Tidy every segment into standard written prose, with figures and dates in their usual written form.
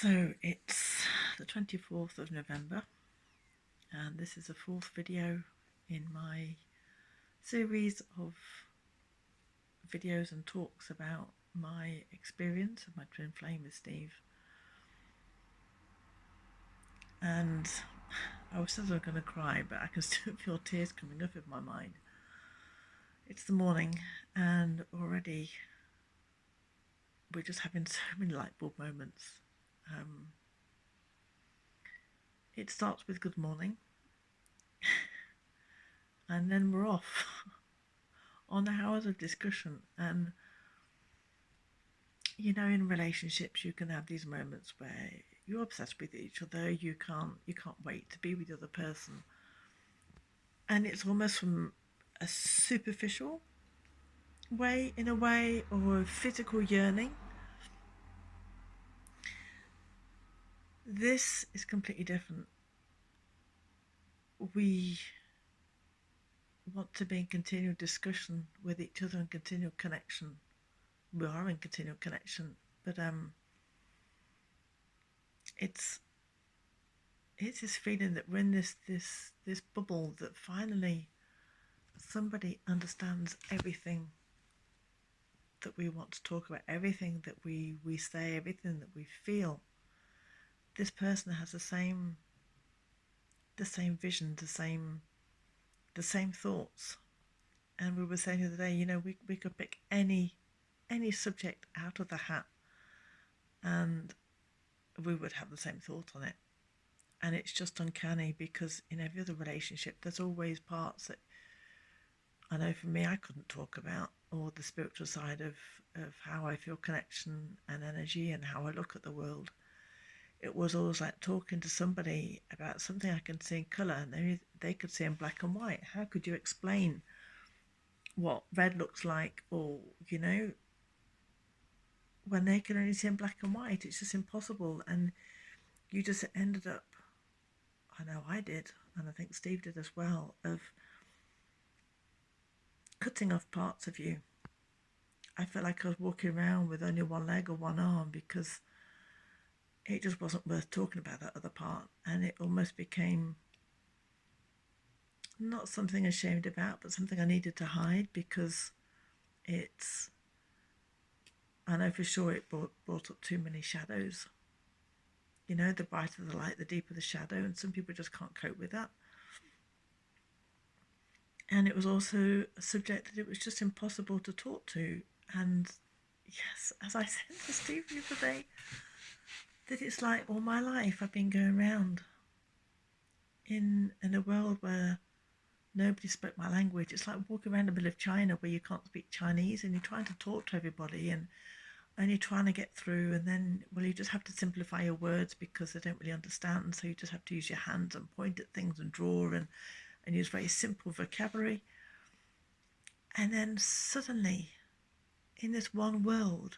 So it's the 24th of November, and this is the fourth video in my series of videos and talks about my experience of my twin flame with Steve. And I was sort of going to cry, but I can still feel tears coming up in my mind. It's the morning, and already we're just having so many light bulb moments. It starts with good morning, and then we're off on hours of discussion. And you know, in relationships you can have these moments where you're obsessed with each other, you can't wait to be with the other person, and it's almost from a superficial way, in a way, or a physical yearning. This is completely different. We want to be in continual discussion with each other and continual connection. We are in continual connection, but it's this feeling that we're in this bubble, that finally somebody understands everything that we want to talk about, everything that we say, everything that we feel. This person has the same vision, the same thoughts. And we were saying the other day, you know, we could pick any subject out of the hat and we would have the same thought on it. And it's just uncanny, because in every other relationship there's always parts that I know for me I couldn't talk about, or the spiritual side of how I feel connection and energy and how I look at the world. It was always like talking to somebody about something I can see in colour and they could see in black and white. How could you explain what red looks like, or, you know, when they can only see in black and white? It's just impossible. And you just ended up, I know I did, and I think Steve did as well, of cutting off parts of you. I felt like I was walking around with only one leg or one arm, because it just wasn't worth talking about that other part. And it almost became not something ashamed about, but something I needed to hide, because I know for sure it brought up too many shadows. You know, the brighter the light, the deeper the shadow, and some people just can't cope with that. And it was also a subject that it was just impossible to talk to. And yes, as I said to Steve the other day, that it's like all my life I've been going around in a world where nobody spoke my language. It's like walking around the middle of China where you can't speak Chinese, and you're trying to talk to everybody, and you're trying to get through, and then, well, you just have to simplify your words because they don't really understand, so you just have to use your hands and point at things and draw and use very simple vocabulary. And then suddenly, in this one world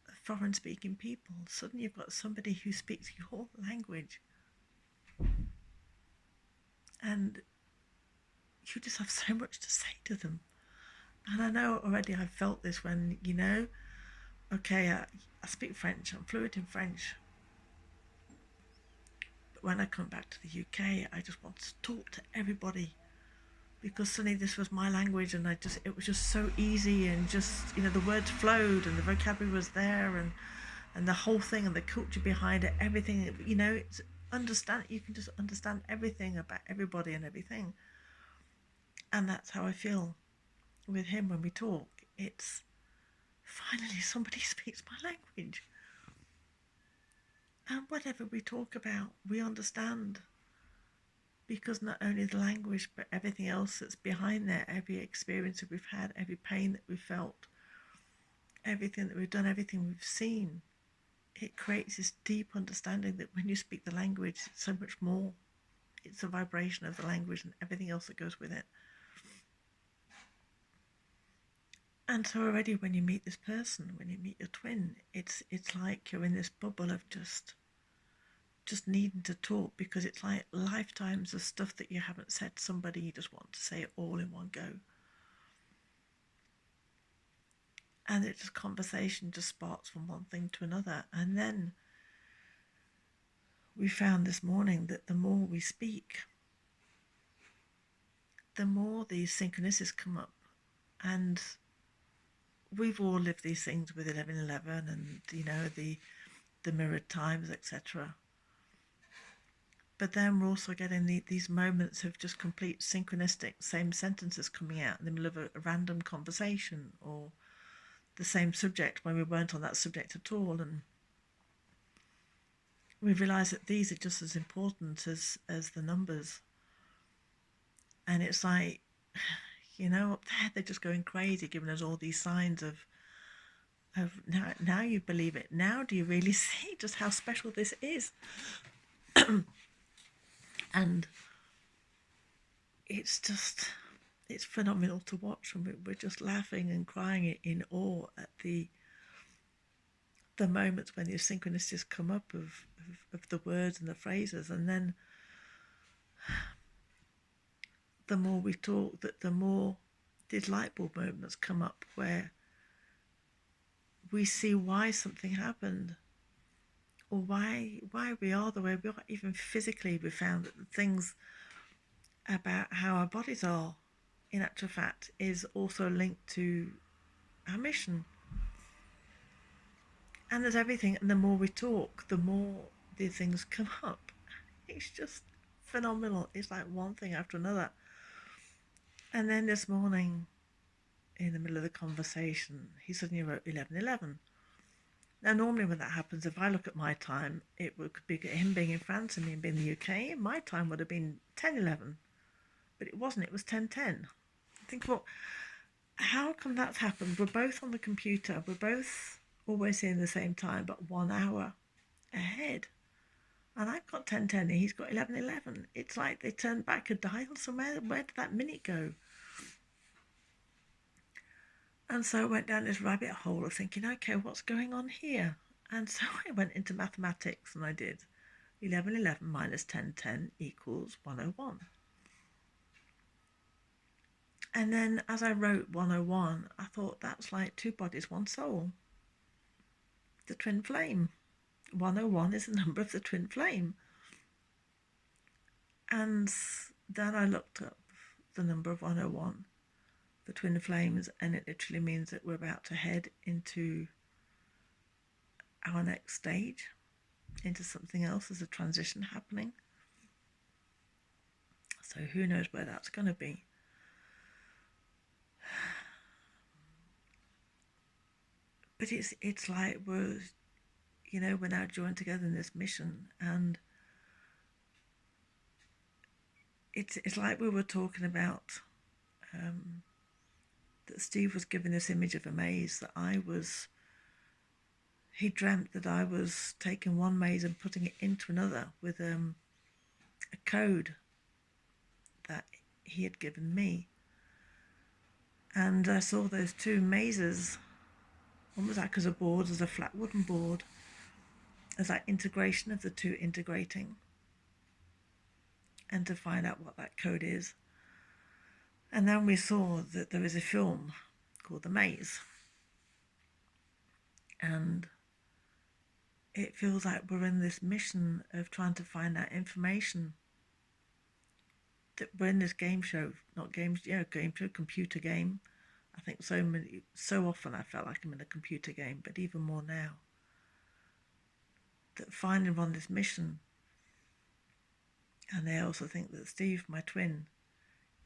of foreign speaking people, suddenly you've got somebody who speaks your language, and you just have so much to say to them. And I know already I've felt this when, you know, okay, I speak French, I'm fluent in French, but when I come back to the UK, I just want to talk to everybody, because suddenly this was my language, and it was just so easy, and just, you know, the words flowed and the vocabulary was there, and the whole thing, and the culture behind it, everything, you know, you can just understand everything about everybody and everything. And that's how I feel with him when we talk. It's finally somebody speaks my language, and whatever we talk about we understand, because not only the language but everything else that's behind there, every experience that we've had, every pain that we've felt, everything that we've done, everything we've seen, it creates this deep understanding that when you speak the language, it's so much more. It's the vibration of the language and everything else that goes with it. And so already when you meet this person, when you meet your twin, it's like you're in this bubble of just needing to talk, because it's like lifetimes of stuff that you haven't said to somebody. You just want to say it all in one go. And it's just conversation just sparks from one thing to another. And then we found this morning that the more we speak, the more these synchronicities come up. And we've all lived these things with 11:11 and, the mirrored times, etc. But then we're also getting these moments of just complete synchronistic same sentences coming out in the middle of a random conversation, or the same subject when we weren't on that subject at all. And we realise that these are just as important as the numbers. And it's like, up there they're just going crazy, giving us all these signs of now you believe it. Now do you really see just how special this is? And it's phenomenal to watch, and we're just laughing and crying in awe at the moments when these synchronicities come up of the words and the phrases. And then the more we talk, the more these light bulb moments come up where we see why something happened, or why we are the way we are. Even physically, we found that the things about how our bodies are, in actual fact, is also linked to our mission. And there's everything, and the more we talk, the more these things come up. It's just phenomenal. It's like one thing after another. And then this morning, in the middle of the conversation, he suddenly wrote 11:11. Now, normally when that happens, if I look at my time, it would be him being in France and me being in the UK. My time would have been 10:11, but it wasn't. It was 10:10. Think, well, how come that's happened? We're both on the computer. We're both always seeing the same time, but 1 hour ahead. And I've got 10:10 and he's got 11:11. It's like they turned back a dial somewhere. Where did that minute go? And so I went down this rabbit hole of thinking, okay, what's going on here? And so I went into mathematics and I did 11:11 minus 10:10 equals 101. And then as I wrote 101, I thought that's like two bodies, one soul. The twin flame. 101 is the number of the twin flame. And then I looked up the number of 101, the twin flames, and it literally means that we're about to head into our next stage, into something else. There's a transition happening. So who knows where that's going to be. But it's like we're now joined together in this mission, and it's like we were talking about, that Steve was given this image of a maze, that he dreamt that I was taking one maze and putting it into another with a code that he had given me. And I saw those two mazes, one was like as a board, as a flat wooden board, as that integration of the two integrating, and to find out what that code is. And then we saw that there is a film called The Maze, and it feels like we're in this mission of trying to find out information. That we're in this game show, game show, computer game. I think so often I felt like I'm in a computer game, but even more now. That finding on this mission, and I also think that Steve, my twin,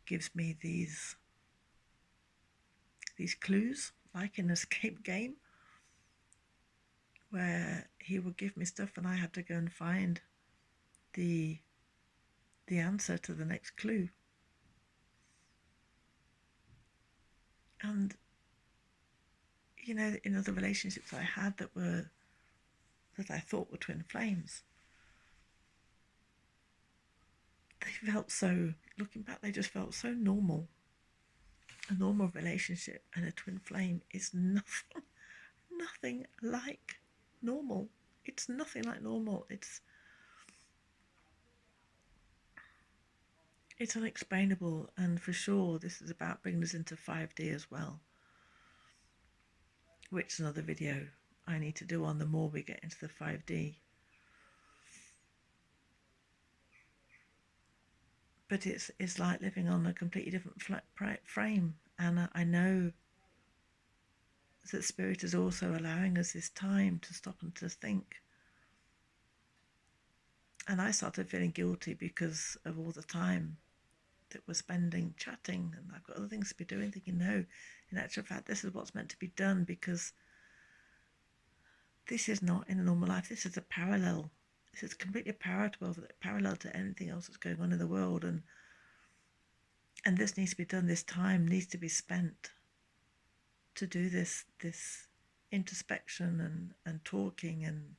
gives me these clues, like in an escape game, where he would give me stuff and I had to go and find the answer to the next clue. And in other relationships I had that I thought were twin flames, they felt so, looking back, they just felt so normal. A normal relationship and a twin flame is nothing like normal. It's nothing like normal. It's unexplainable, and for sure this is about bringing us into 5D as well, which is another video I need to do on the more we get into the 5D. but it's like living on a completely different frame. And I know that Spirit is also allowing us this time to stop and to think. And I started feeling guilty because of all the time that we're spending chatting, and I've got other things to be doing, thinking, no, in actual fact, this is what's meant to be done, because this is not in a normal life. This is a parallel. This is completely parallel to anything else that's going on in the world, and this needs to be done. This time needs to be spent to do this introspection and talking and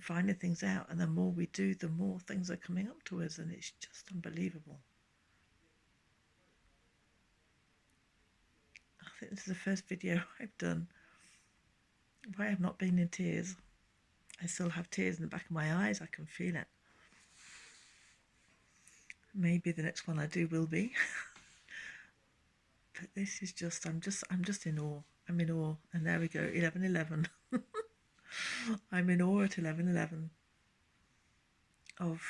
finding things out. And the more we do, the more things are coming up to us, and it's just unbelievable. I think this is the first video I've done where I have not been in tears. I still have tears in the back of my eyes. I can feel it. Maybe the next one I do will be. But this is just, I'm just in awe. I'm in awe. And there we go, 11:11. I'm in awe at 11:11 of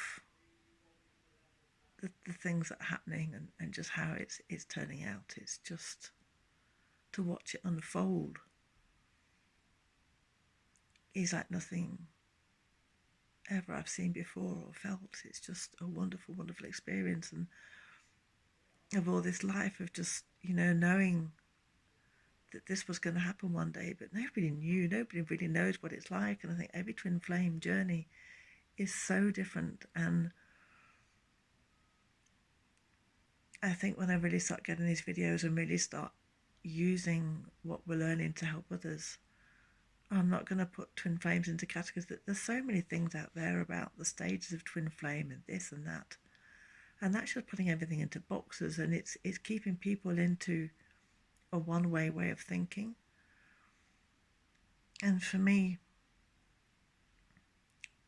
the things that are happening, and just how it's turning out. It's just to watch it unfold is like nothing ever I've seen before or felt. It's just a wonderful, wonderful experience, and of all this life of just, knowing that this was going to happen one day, but nobody really knows what it's like. And I think every twin flame journey is so different. And I think when I really start getting these videos and really start using what we're learning to help others, I'm not going to put twin flames into categories. That there's so many things out there about the stages of twin flame and this and that, and that's just putting everything into boxes, and it's keeping people into a one-way of thinking. And for me,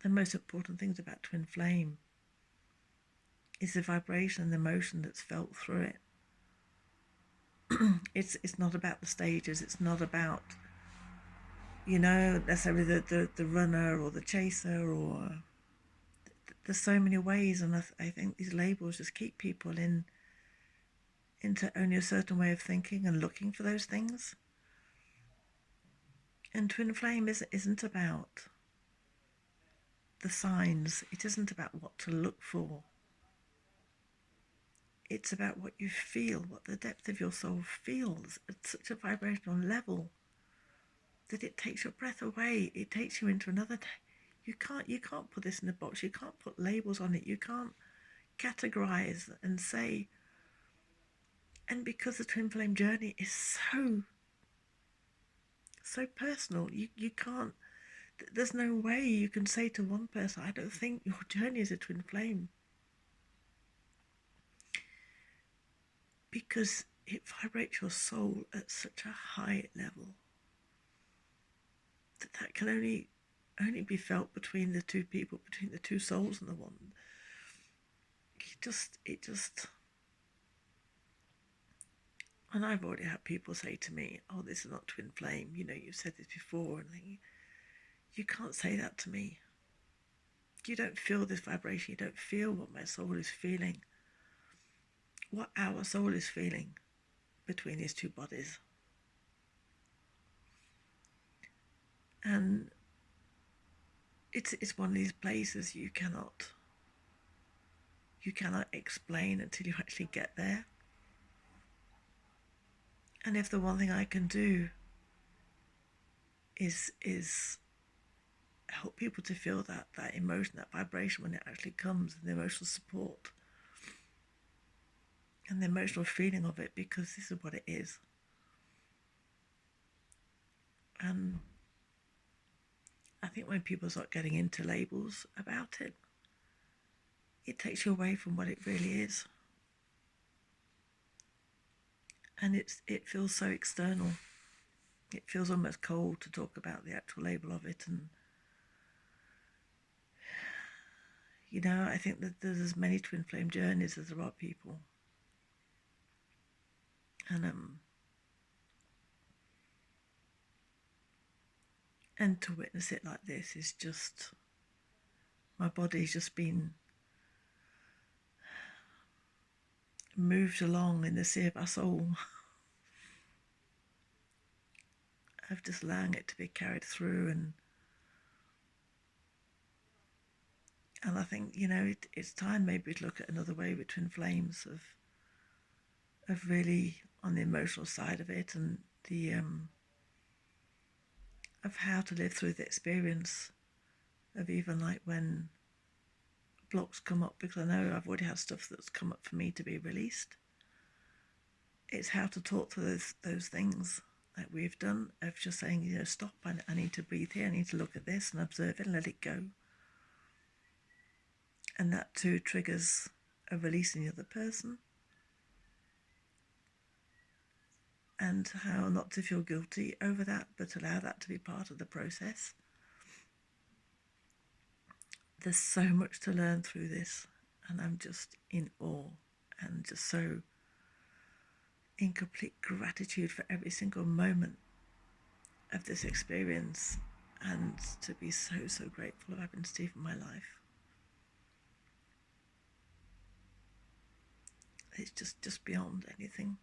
the most important things about twin flame is the vibration and the emotion that's felt through it. It's not about the stages. It's not about, necessarily the runner or the chaser, or there's so many ways. And I think these labels just keep people into only a certain way of thinking and looking for those things. And twin flame isn't about the signs. It isn't about what to look for. It's about what you feel, what the depth of your soul feels at such a vibrational level that it takes your breath away. It takes you into another. You can't put this in a box. You can't put labels on it. You can't categorize and say. And because the twin flame journey is so personal, you can't. There's no way you can say to one person, I don't think your journey is a twin flame, because it vibrates your soul at such a high level that can only be felt between the two people, between the two souls, and the one. It just. And I've already had people say to me, "Oh, this is not twin flame. You've said this before," and I think, you can't say that to me. You don't feel this vibration. You don't feel what my soul is feeling, what our soul is feeling between these two bodies. And it's one of these places you cannot explain until you actually get there. And if the one thing I can do is help people to feel that emotion, that vibration when it actually comes, and the emotional support and the emotional feeling of it, because this is what it is. And I think when people start getting into labels about it, it takes you away from what it really is. And it feels so external. It feels almost cold to talk about the actual label of it. And I think that there's as many twin flame journeys as there are people. And to witness it like this is just, my body's just been moved along in the sea of our soul, of just allowing it to be carried through. And I think, it's time maybe to look at another way with twin flames of really on the emotional side of it, and the of how to live through the experience of even like when blocks come up, because I know I've already had stuff that's come up for me to be released. It's how to talk to those things that we've done, of just saying, stop, I need to breathe here, I need to look at this and observe it and let it go. And that too triggers a release in the other person. And how not to feel guilty over that, but allow that to be part of the process. There's so much to learn through this, and I'm just in awe and just so in complete gratitude for every single moment of this experience, and to be so grateful of having Steve in my life. It's just beyond anything.